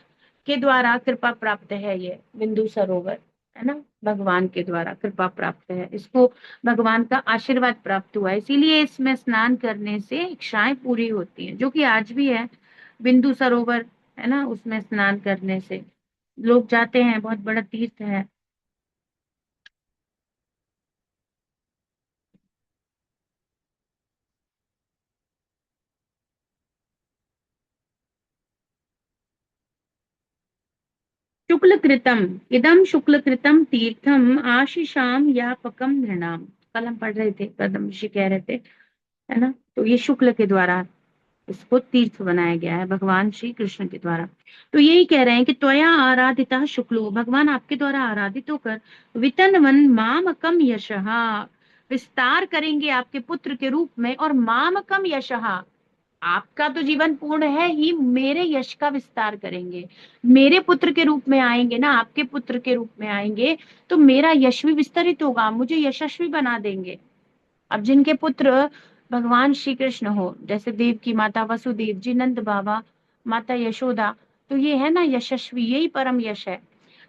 के द्वारा कृपा प्राप्त है ये बिंदु सरोवर, है ना। भगवान के द्वारा कृपा प्राप्त है, इसको भगवान का आशीर्वाद प्राप्त हुआ है, इसीलिए इसमें स्नान करने से इच्छाएं पूरी होती हैं, जो कि आज भी है बिंदु सरोवर, है ना। उसमें स्नान करने से लोग जाते हैं, बहुत बड़ा तीर्थ है। शुक्ल कृतम, इदम शुक्ल कृतम तीर्थम आशीषाम यापकम नृणाम, कल हम पढ़ रहे थे, कदम ऋषि कह रहे थे, है ना। तो ये शुक्ल के द्वारा इसको तीर्थ बनाया गया है भगवान श्री कृष्ण के द्वारा। तो यही कह रहे हैं कि त्वया आराधिता शुक्लो, भगवान आपके द्वारा आराधित होकर, वितनवन मामकम यशः, विस्तार करेंगे आपके पुत्र के रूप में, और मामकम यशः, आपका तो जीवन पूर्ण है ही, मेरे यश का विस्तार करेंगे, मेरे पुत्र के रूप में आएंगे ना, आपके पुत्र के रूप में आएंगे, तो मेरा यश भी विस्तरित होगा, मुझे यशस्वी बना देंगे। अब जिनके पुत्र भगवान श्री कृष्ण हो, जैसे देव की माता वसुदेव जी, नंद बाबा, माता यशोदा, तो ये है ना यशस्वी, यही परम यश है।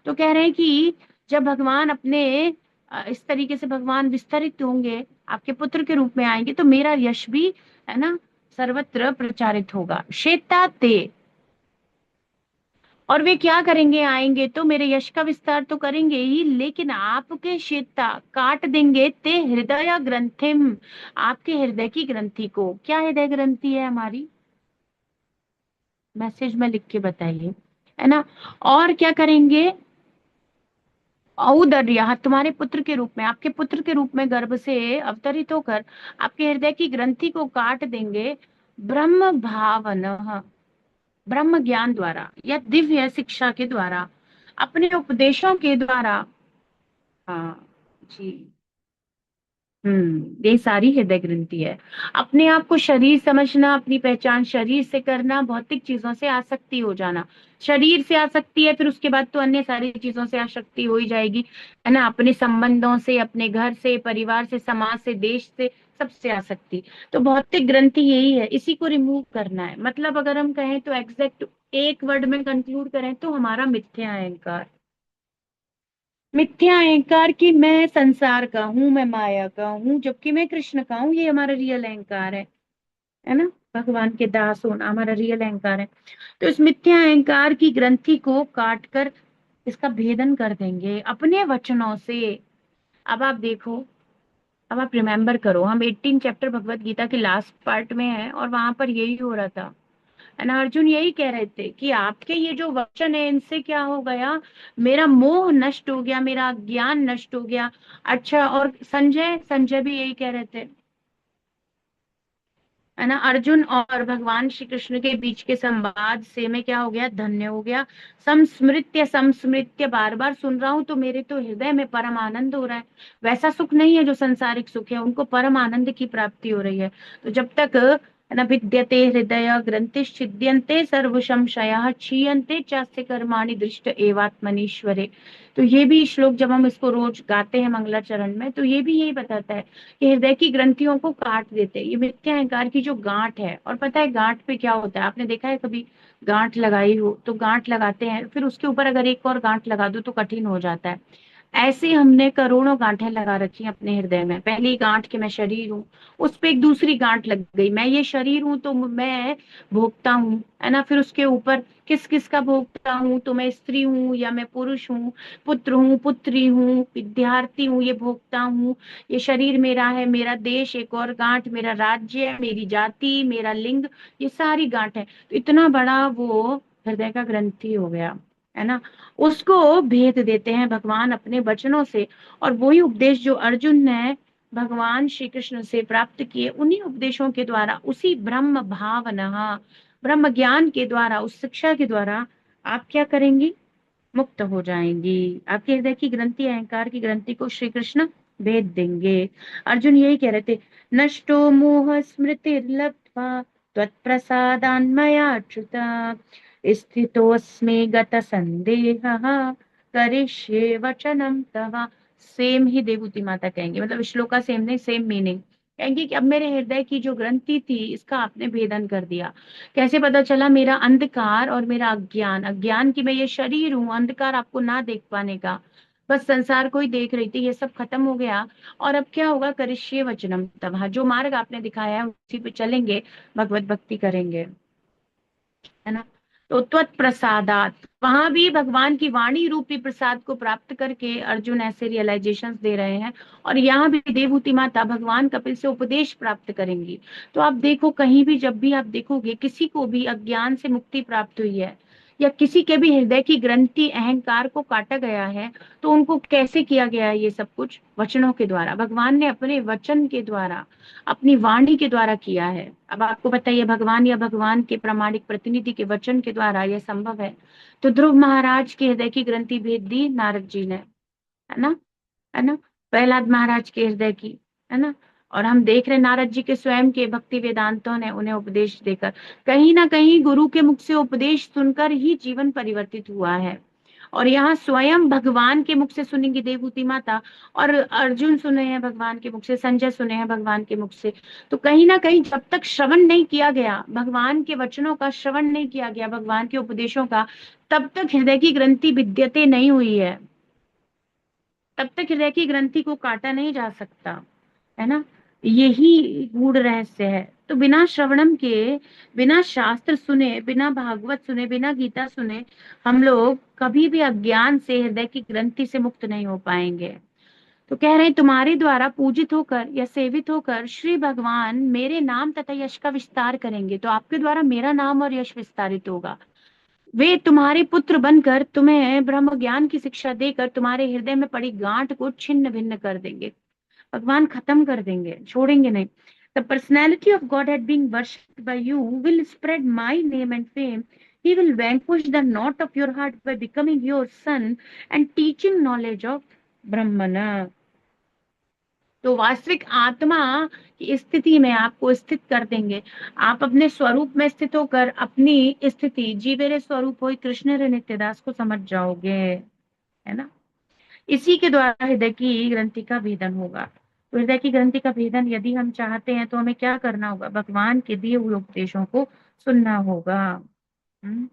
तो कह रहे हैं कि जब भगवान अपने इस तरीके से भगवान विस्तरित होंगे, आपके पुत्र के रूप में आएंगे, तो मेरा यश भी, है ना, सर्वत्र प्रचारित होगा। श्वेता ते, और वे क्या करेंगे, आएंगे तो मेरे यश का विस्तार तो करेंगे ही, लेकिन आपके श्वेता काट देंगे ते हृदय ग्रंथिम, आपके हृदय की ग्रंथि को। क्या हृदय ग्रंथि है हमारी, मैसेज में लिख के बताइए, है ना। और क्या करेंगे, औदर्य, तुम्हारे पुत्र के रूप में, आपके पुत्र के रूप में गर्भ से अवतरित होकर आपके हृदय की ग्रंथि को काट देंगे, ब्रह्म भावन, ब्रह्म ज्ञान द्वारा या दिव्य शिक्षा के द्वारा, अपने उपदेशों के द्वारा। हाँ जी। ये सारी हृदय ग्रंथि है। अपने आप को शरीर समझना, अपनी पहचान शरीर से करना, भौतिक चीजों से आसक्ति हो जाना, शरीर से आसक्ति है, फिर उसके बाद तो अन्य सारी चीजों से आसक्ति हो ही जाएगी, है ना। अपने संबंधों से, अपने घर से, परिवार से, समाज से, देश से, सबसे आसक्ति। तो भौतिक ग्रंथि यही है, इसी को रिमूव करना है। मतलब अगर हम कहें तो एग्जैक्ट एक वर्ड में कंक्लूड करें तो हमारा मिथ्या अहंकार, मिथ्या अहंकार कि मैं संसार का हूँ, मैं माया का हूँ, जबकि मैं कृष्ण का हूँ, ये हमारा रियल अहंकार है ना। भगवान के दास होना हमारा रियल अहंकार है। तो इस मिथ्या अहंकार की ग्रंथि को काट कर इसका भेदन कर देंगे अपने वचनों से। अब आप देखो, अब आप रिमेम्बर करो, हम 18 चैप्टर भगवत गीता के लास्ट पार्ट में है और वहां पर यही हो रहा था। एंड अर्जुन यही कह रहे थे कि आपके ये जो वचन है इनसे क्या हो गया, मेरा मोह नष्ट हो गया, मेरा ज्ञान नष्ट हो गया। अच्छा, और संजय संजय भी यही कह रहे थे, है ना। अर्जुन और भगवान श्री कृष्ण के बीच के संवाद से मैं क्या हो गया, धन्य हो गया। समस्मृत्य समस्मृत्य, बार बार सुन रहा हूं तो मेरे तो हृदय में परम आनंद हो रहा है। वैसा सुख नहीं है जो संसारिक सुख है, उनको परम आनंद की प्राप्ति हो रही है। तो जब तक न विद्यते हृदय ग्रंथिश्छिद्यन्ते सर्व संशयाः क्षीयन्ते चास्य कर्माणि दृष्ट एवात्मनीश्वरे। तो ये भी श्लोक जब हम इसको रोज गाते हैं मंगलाचरण में, तो ये भी यही बताता है कि हृदय की ग्रंथियों को काट देते हैं। ये मिथ्या अहंकार की जो गांठ है, और पता है गांठ पे क्या होता है, आपने देखा है कभी गांठ लगाई हो, तो गांठ लगाते हैं फिर उसके ऊपर अगर एक और गांठ लगा दो तो कठिन हो जाता है। ऐसे हमने करोड़ों गांठें लगा रखी हैं अपने हृदय में। पहली गांठ कि मैं शरीर हूँ, उस पे एक दूसरी गांठ लग गई, मैं ये शरीर हूं तो मैं भोगता हूँ, है ना। फिर उसके ऊपर किस किस का भोगता हूँ, तो मैं स्त्री हूँ या मैं पुरुष हूँ, पुत्र हूँ पुत्री हूँ विद्यार्थी हूँ, ये भोगता हूँ। ये शरीर मेरा है, मेरा देश एक और गांठ, मेरा राज्य, मेरी जाति, मेरा लिंग, ये सारी गांठ है। तो इतना बड़ा वो हृदय का ग्रंथि हो गया, है ना। उसको भेद देते हैं भगवान अपने वचनों से। और वही उपदेश जो अर्जुन ने भगवान श्री कृष्ण से प्राप्त किए, उन्हीं उपदेशों के द्वारा, उसी ब्रह्म भावना, ब्रह्म ज्ञान के द्वारा, उस शिक्षा के द्वारा आप क्या करेंगी, मुक्त हो जाएंगी। आपके हृदय की ग्रंथि, अहंकार की ग्रंथि को श्री कृष्ण भेद देंगे। अर्जुन यही कह रहे थे, नष्टो मोह स्मृतिर्लब्ध्वा त्वत्प्रसादान्मयाच्युत स्थितोऽस्मि गत संदेहः करिष्ये वचनं तव। सेम ही देवूति माता कहेंगे, मतलब श्लोक का सेम नहीं, सेम मीनिंग। कहेंगे कि अब मेरे हृदय की जो ग्रंथि थी इसका आपने भेदन कर दिया। कैसे पता चला, मेरा अंधकार और मेरा अज्ञान, अज्ञान की मैं ये शरीर हूँ, अंधकार आपको ना देख पाने का, बस संसार को ही देख रही थी, ये सब खत्म हो गया। और अब क्या होगा, करिष्ये वचनम तव, जो मार्ग आपने दिखाया है उसी पे चलेंगे, भगवत भक्ति करेंगे, है ना। तो त्वत प्रसादात, वहां भी भगवान की वाणी रूपी प्रसाद को प्राप्त करके अर्जुन ऐसे रियलाइजेशंस दे रहे हैं। और यहाँ भी देवहूति माता भगवान कपिल से उपदेश प्राप्त करेंगी। तो आप देखो, कहीं भी जब भी आप देखोगे किसी को भी अज्ञान से मुक्ति प्राप्त हुई है, या किसी के भी हृदय की ग्रंथि अहंकार को काटा गया है, तो उनको कैसे किया गया है, ये सब कुछ वचनों के द्वारा, भगवान ने अपने वचन के द्वारा, अपनी वाणी के द्वारा किया है। अब आपको बताइए, भगवान या भगवान के प्रामाणिक प्रतिनिधि के वचन के द्वारा यह संभव है। तो ध्रुव महाराज के हृदय की ग्रंथि भेद दी नारद जी ने, है ना, है ना। प्रहलाद महाराज के हृदय की, है ना। और हम देख रहे नारद जी के स्वयं के भक्ति वेदांतों ने उन्हें उपदेश देकर, कहीं ना कहीं गुरु के मुख से उपदेश सुनकर ही जीवन परिवर्तित हुआ है। और यहाँ स्वयं भगवान के मुख से सुनेंगी देवहूति माता, और अर्जुन सुने हैं भगवान के मुख से, संजय सुने हैं भगवान के मुख से। तो कहीं ना कहीं जब तक श्रवण नहीं किया गया, भगवान के वचनों का श्रवण नहीं किया गया, भगवान के उपदेशों का, तब तक हृदय की ग्रंथि विद्यते नहीं हुई है, तब तक हृदय की ग्रंथि को काटा नहीं जा सकता, है ना। यही गूढ़ रहस्य है। तो बिना श्रवणम के, बिना शास्त्र सुने, बिना भागवत सुने, बिना गीता सुने, हम लोग कभी भी अज्ञान से, हृदय की ग्रंथि से मुक्त नहीं हो पाएंगे। तो कह रहे हैं, तुम्हारे द्वारा पूजित होकर या सेवित होकर श्री भगवान मेरे नाम तथा यश का विस्तार करेंगे, तो आपके द्वारा मेरा नाम और यश विस्तारित होगा। वे तुम्हारे पुत्र बनकर तुम्हें ब्रह्म ज्ञान की शिक्षा देकर तुम्हारे हृदय में पड़ी गांठ को छिन्न भिन्न कर देंगे, भगवान खत्म कर देंगे, छोड़ेंगे नहीं। The personality of God had been worshipped by you will spread my name and fame. He will vanquish the knot of your heart by becoming your son and teaching knowledge of Brahmana. तो वास्तविक आत्मा की स्थिति में आपको स्थित कर देंगे। आप अपने स्वरूप में स्थित होकर अपनी स्थिति जीवेरे स्वरूप हो कृष्ण रे नित्यदास को समझ जाओगे, है ना। इसी के द्वारा हृदय की ग्रंथि का भेदन होगा। तो हृदय की ग्रंथि का भेदन यदि हम चाहते हैं तो हमें क्या करना होगा, भगवान के दिए हुए उपदेशों को सुनना होगा। हम्म,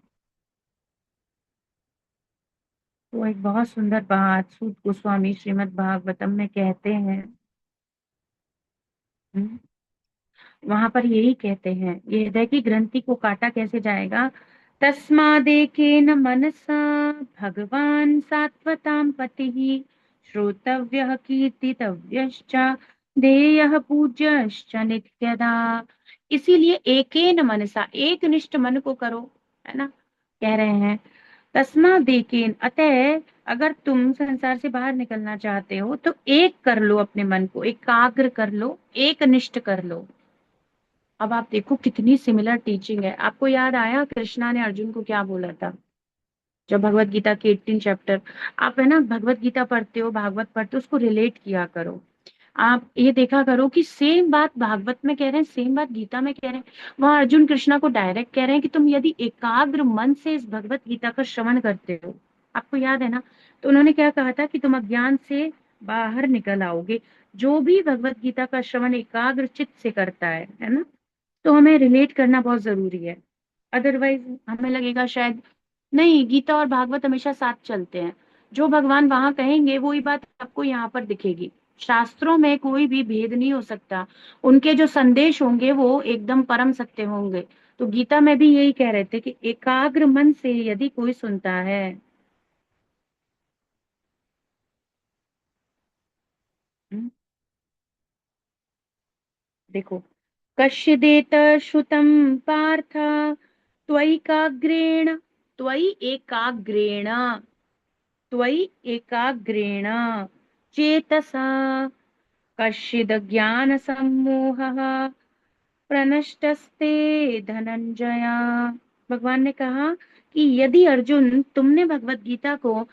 तो एक बहुत सुंदर बात सूत गोस्वामी श्रीमद् भागवतम में कहते हैं। हम्म, वहां पर यही कहते हैं, ये हृदय की ग्रंथि को काटा कैसे जाएगा। तस्मादेकेन मनसा भगवान सात्वतां पतिः श्रोतव्यः कीर्तितव्यश्च देयः पूज्यश्च नित्यदा। इसीलिए एकेन मनसा, एक निष्ठ मन को करो, है ना, कह रहे हैं। तस्मादेकेन, अतः अगर तुम संसार से बाहर निकलना चाहते हो तो एक कर लो, अपने मन को एकाग्र कर लो, एक निष्ठ कर लो। अब आप देखो कितनी सिमिलर टीचिंग है। आपको याद आया कृष्णा ने अर्जुन को क्या बोला था, जब भगवत गीता के 18 चैप्टर, आप है ना भगवत गीता पढ़ते हो, भागवत पढ़ते हो, उसको रिलेट किया करो। आप ये देखा करो कि सेम बात भागवत में कह रहे हैं, सेम बात गीता में कह रहे हैं। वहां अर्जुन कृष्णा को डायरेक्ट कह रहे हैं कि तुम यदि एकाग्र मन से इस भगवत गीता का श्रवण करते हो, आपको याद है ना, तो उन्होंने क्या कहा था कि तुम अज्ञान से बाहर निकल आओगे। जो भी भगवत गीता का श्रवण एकाग्र चित्त से करता है ना, तो हमें रिलेट करना बहुत जरूरी है। अदरवाइज हमें लगेगा शायद नहीं, गीता और भागवत हमेशा साथ चलते हैं। जो भगवान वहां कहेंगे वही बात आपको यहाँ पर दिखेगी। शास्त्रों में कोई भी भेद नहीं हो सकता। उनके जो संदेश होंगे वो एकदम परम सत्य होंगे। तो गीता में भी यही कह रहे थे कि एकाग्र मन से यदि कोई सुनता है। हम्म, देखो, कश्चिदेत श्रुतं पार्थ त्वयिकाग्रेण, त्वयि एकाग्रेण, त्वयि एकाग्रेण चेतसा कश्चिदज्ञानसम्मोहः प्रनष्टस्ते धनंजया। भगवान ने कहा कि यदि अर्जुन तुमने भगवत गीता को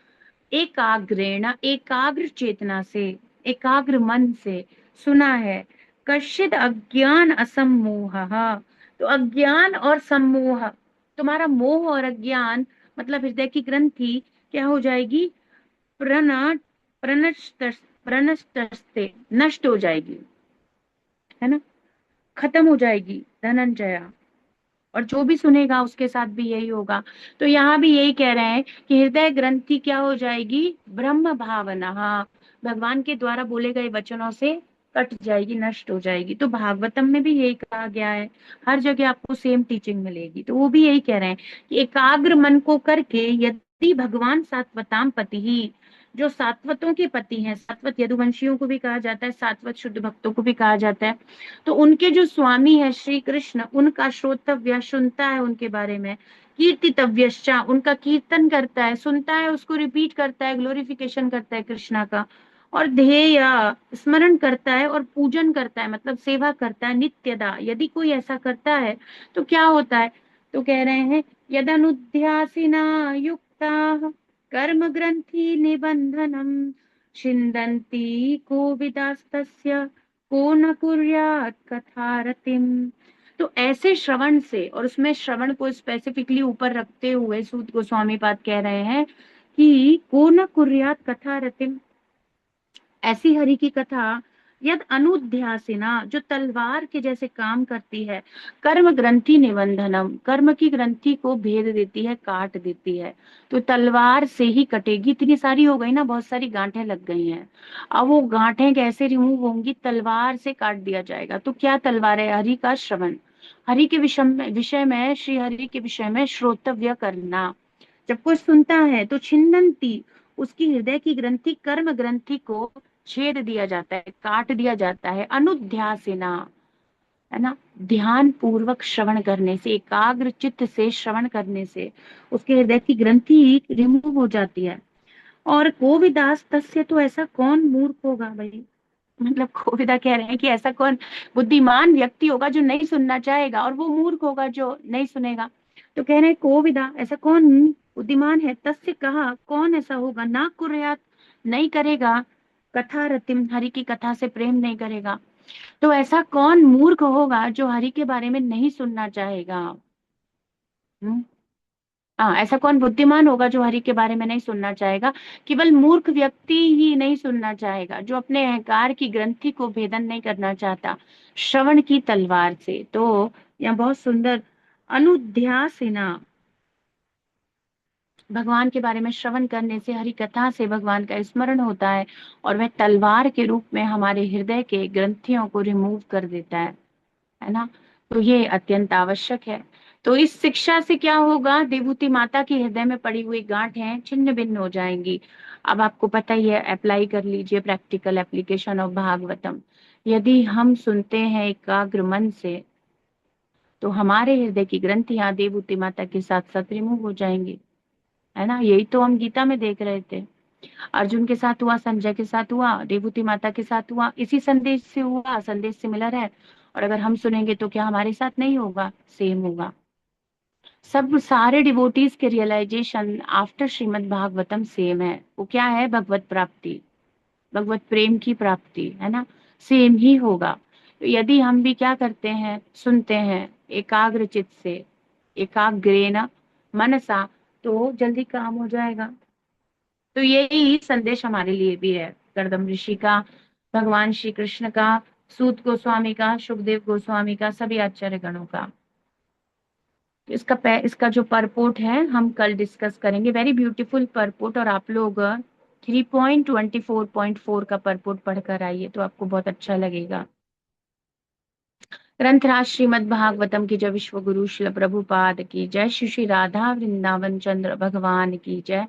एकाग्रेण, एकाग्र चेतना से, एकाग्र मन से सुना है, कश्चिद अज्ञान असम्मोह, तो अज्ञान और सम्मोह, तुम्हारा मोह और अज्ञान मतलब हृदय की ग्रंथि क्या हो जाएगी, प्रनट प्रनष्ट प्रनष्टस्ते, नष्ट हो जाएगी, है ना, खत्म हो जाएगी धनंजया। और जो भी सुनेगा उसके साथ भी यही होगा। तो यहाँ भी यही कह रहे हैं कि हृदय ग्रंथि क्या हो जाएगी, ब्रह्म भावना, भगवान के द्वारा बोले गए वचनों से कट जाएगी, नष्ट हो जाएगी। तो भागवतम में भी यही कहा गया है, हर जगह आपको सेम टीचिंग मिलेगी। तो वो भी यही कह रहे हैं कि एकाग्र मन को करके यदि भगवान सात्वताम पति ही, जो सात्वतों के पति हैं, सात्वत यदुवंशियों को भी कहा जाता है, सात्वत शुद्ध भक्तों को भी कहा जाता है, तो उनके जो स्वामी है श्री कृष्ण, उनका श्रोतव्य, सुनता है उनके बारे में, कीर्तितव्यश्चा, उनका कीर्तन करता है, सुनता है, उसको रिपीट करता है, ग्लोरिफिकेशन करता है कृष्णा का, और ध्येय, स्मरण करता है और पूजन करता है, मतलब सेवा करता है नित्यदा। यदि कोई ऐसा करता है तो क्या होता है, तो कह रहे हैं यदनुध्यासिना युक्ता कर्म ग्रंथि निबंधनम छिन्दन्ति कोविदास्तस्य को न कुर्यात् कथारतिम। तो ऐसे श्रवण से, और उसमें श्रवण को स्पेसिफिकली ऊपर रखते हुए सूत गोस्वामी पाद कह रहे हैं कि को न कुर्यात् कथारतिम, ऐसी हरि की कथा, यद अनुध्यासिना, जो तलवार के जैसे काम करती है, कर्म ग्रंथि निबंधनम, कर्म की ग्रंथि को भेद देती है, काट देती है। तो तलवार से ही कटेगी, इतनी सारी हो गई ना, बहुत सारी गांठें लग गई हैं। अब वो गांठें कैसे रिमूव होंगी, तलवार से काट दिया जाएगा। तो क्या तलवार है, हरि का श्रवण, हरि के विषय में श्री हरि के विषय में श्रोतव्य करना। जब कोई सुनता है तो छिन्नन्ति, उसकी हृदय की ग्रंथि, कर्म ग्रंथि को छेद दिया जाता है, काट दिया जाता है, अनुध्यासिना, है ना, ध्यान पूर्वक श्रवण करने से, एकाग्र चित्त से श्रवण करने से उसके हृदय की ग्रंथि रिमूव हो जाती है। और कोविदास तस्य, तो ऐसा कौन मूर्ख होगा भाई, मतलब कोविदा कह रहे हैं कि ऐसा कौन बुद्धिमान व्यक्ति होगा जो नहीं सुनना चाहेगा, और वो मूर्ख होगा जो नहीं सुनेगा। तो कह रहे हैं कोविदा, ऐसा कौन बुद्धिमान है, तस्य कहा, कौन ऐसा होगा, ना कुर्यात, नहीं करेगा, कथा रतिम, हरि की कथा से प्रेम नहीं करेगा। तो ऐसा कौन मूर्ख होगा जो हरि के बारे में नहीं सुनना चाहेगा। हम्म? हाँ, ऐसा कौन बुद्धिमान होगा जो हरि के बारे में नहीं सुनना चाहेगा। केवल मूर्ख व्यक्ति ही नहीं सुनना चाहेगा, जो अपने अहंकार की ग्रंथि को भेदन नहीं करना चाहता श्रवण की तलवार से। तो यहाँ बहुत सुंदर अनुध्यासिना, भगवान के बारे में श्रवण करने से, हरि कथा से भगवान का स्मरण होता है और वह तलवार के रूप में हमारे हृदय के ग्रंथियों को रिमूव कर देता है ना। तो ये अत्यंत आवश्यक है। तो इस शिक्षा से क्या होगा, देवहूति माता की हृदय में पड़ी हुई गांठें छिन्न भिन्न हो जाएंगी। अब आपको पता ही है, अप्लाई कर लीजिए प्रैक्टिकल एप्लीकेशन ऑफ भागवतम। यदि हम सुनते हैं एकाग्र मन से, तो हमारे हृदय की ग्रंथियां देवहूति माता के साथ साथ रिमूव हो जाएंगी, है ना। यही तो हम गीता में देख रहे थे। अर्जुन के साथ हुआ, संजय के साथ हुआ, देवहूति माता के साथ हुआ, इसी संदेश से हुआ, संदेश सिमिलर है। और अगर हम सुनेंगे तो क्या हमारे साथ नहीं होगा, सेम होगा। सब सारे डिवोटीज के realisation after Srimad Bhagavatam same है। वो क्या है, भगवत प्राप्ति, भगवत प्रेम की प्राप्ति, है ना। सेम ही होगा। तो यदि हम भी क्या करते हैं, सुनते हैं एकाग्र चित्त से, एकाग्रेण मनसा, तो जल्दी काम हो जाएगा। तो यही संदेश हमारे लिए भी है, कर्दम ऋषि का, भगवान श्री कृष्ण का, सूत गोस्वामी का, सुखदेव गोस्वामी का, सभी आचार्य गणों का। तो इसका जो परपोट है हम कल डिस्कस करेंगे, वेरी ब्यूटीफुल परपोट। और आप लोग 3.24.4 का परपोट पढ़कर आइए तो आपको बहुत अच्छा लगेगा। ग्रंथराज श्रीमद् भागवतम की जय, विश्व गुरु शिल प्रभुपाद की जय, श्री श्री राधा वृंदावन चंद्र भगवान की जय।